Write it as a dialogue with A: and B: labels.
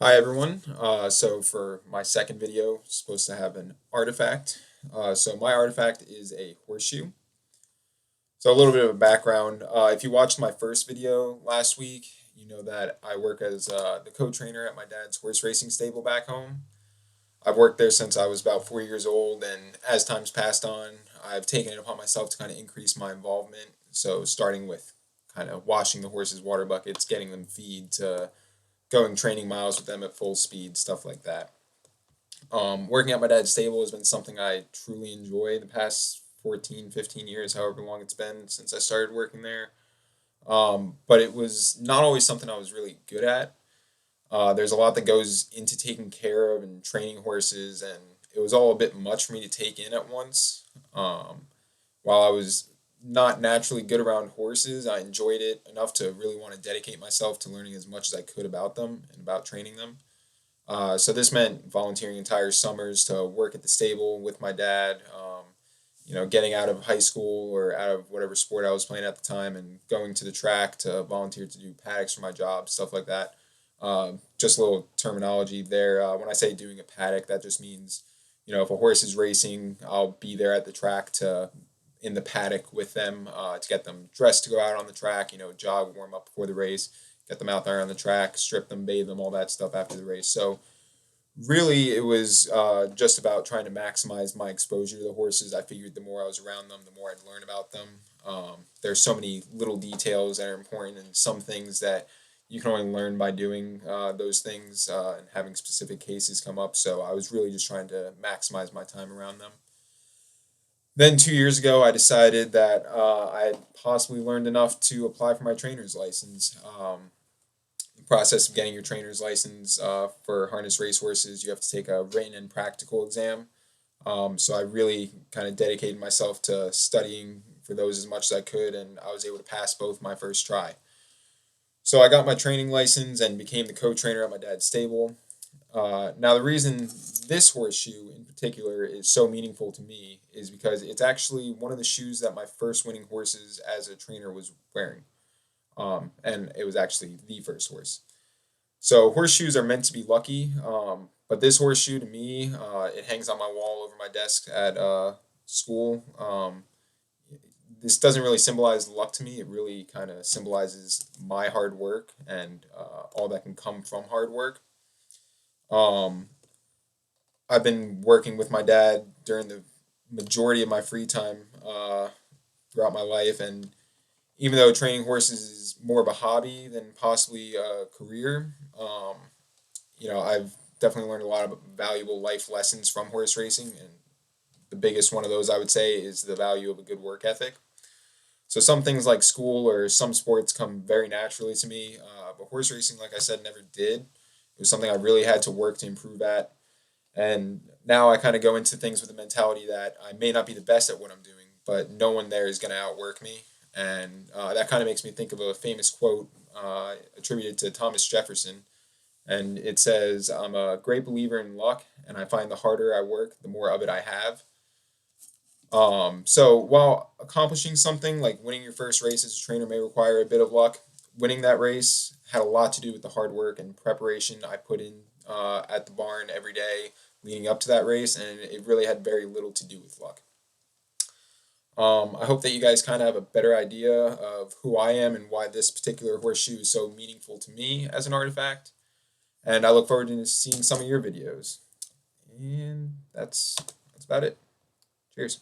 A: Hi everyone. So for my second video, supposed to have an artifact. So my artifact is a horseshoe. So a little bit of a background. If you watched my first video last week, you know that I work as the co-trainer at my dad's horse racing stable back home. I've worked there since I was about 4 years old, and as time's passed on, I've taken it upon myself to kind of increase my involvement. So starting with kind of washing the horses' water buckets, getting them feed, to going training miles with them at full speed, stuff like that. Working at my dad's stable has been something I truly enjoy the past 14, 15 years, however long it's been since I started working there. But it was not always something I was really good at. There's a lot that goes into taking care of and training horses, and it was all a bit much for me to take in at once. While I was not naturally good around horses, I enjoyed it enough to really want to dedicate myself to learning as much as I could about them and about training them. So this meant volunteering entire summers to work at the stable with my dad. Getting out of high school or out of whatever sport I was playing at the time and going to the track to volunteer to do paddocks for my job, stuff like that. Just a little terminology there. When I say doing a paddock, that just means, if a horse is racing, I'll be there at the track in the paddock with them to get them dressed to go out on the track, jog, warm up before the race, get them out there on the track, strip them, bathe them, all that stuff after the race. So really, it was just about trying to maximize my exposure to the horses. I figured the more I was around them, the more I'd learn about them. There's so many little details that are important, and some things that you can only learn by doing those things and having specific cases come up. So I was really just trying to maximize my time around them. Then 2 years ago, I decided that I had possibly learned enough to apply for my trainer's license. The process of getting your trainer's license for harness racehorses, you have to take a written and practical exam. So I really kind of dedicated myself to studying for those as much as I could, and I was able to pass both my first try. So I got my training license and became the co-trainer at my dad's stable. Now, the reason this horseshoe in particular is so meaningful to me is because it's actually one of the shoes that my first winning horses as a trainer was wearing. And it was actually the first horse. So horseshoes are meant to be lucky, but this horseshoe to me, it hangs on my wall over my desk at school. This doesn't really symbolize luck to me. It really kind of symbolizes my hard work and all that can come from hard work. Um, I've been working with my dad during the majority of my free time throughout my life, and even though training horses is more of a hobby than possibly a career, I've definitely learned a lot of valuable life lessons from horse racing, and the biggest one of those I would say is the value of a good work ethic. So some things like school or some sports come very naturally to me, but horse racing, like I said, never did. It was something I really had to work to improve at, and now I kind of go into things with the mentality that I may not be the best at what I'm doing, but no one there is going to outwork me. And that kind of makes me think of a famous quote attributed to Thomas Jefferson. And it says, "I'm a great believer in luck, and I find the harder I work, the more of it I have." So while accomplishing something like winning your first race as a trainer may require a bit of luck, winning that race had a lot to do with the hard work and preparation I put in at the barn every day leading up to that race, and it really had very little to do with luck. I hope that you guys kind of have a better idea of who I am and why this particular horseshoe is so meaningful to me as an artifact. And I look forward to seeing some of your videos. And that's about it. Cheers.